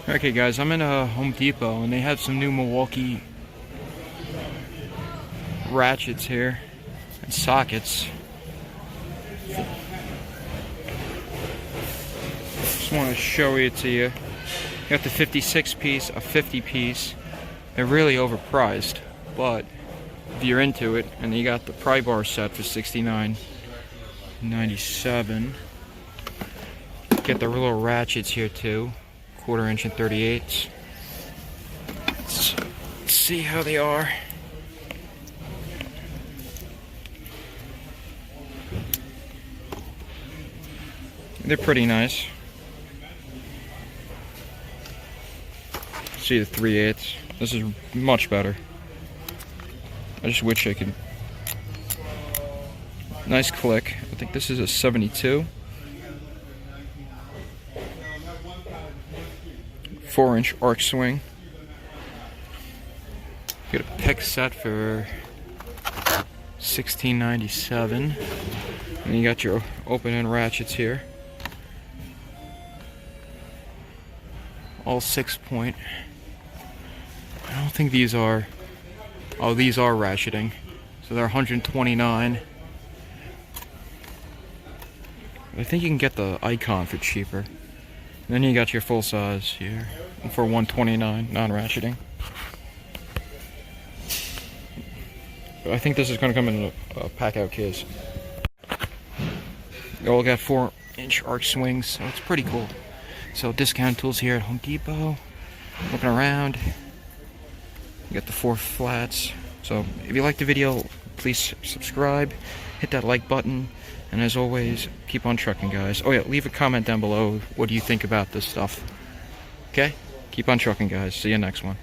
Okay guys, I'm in a Home Depot and they have some new Milwaukee ratchets here and sockets. Just want to show it to you. You got the 56 piece, a 50 piece. They're really overpriced, but if you're into it, and you got the pry bar set for $69.97. Get the little ratchets here too. 1/4 inch and 38. Let's see how they are. They're pretty nice. See the 3/8. This is much better. I just wish I could. Nice click. I think this is a 72. 4-inch arc swing. Get a pick set for $16.97. And you got your open end ratchets here. All 6-point. I don't think these are. Oh, these are ratcheting. So they're $129. I think you can get the icon for cheaper. And then you got your full size here for $129, non-ratcheting. I think this is going to come in a pack-out case. They all got 4-inch arc swings, so it's pretty cool. So discount tools here at Home Depot. Looking around. You got the 4 flats. So if you like the video, please subscribe, hit that like button, and as always, keep on trucking, guys. Oh yeah, leave a comment down below. What do you think about this stuff? Okay? Keep on trucking, guys. See you next one.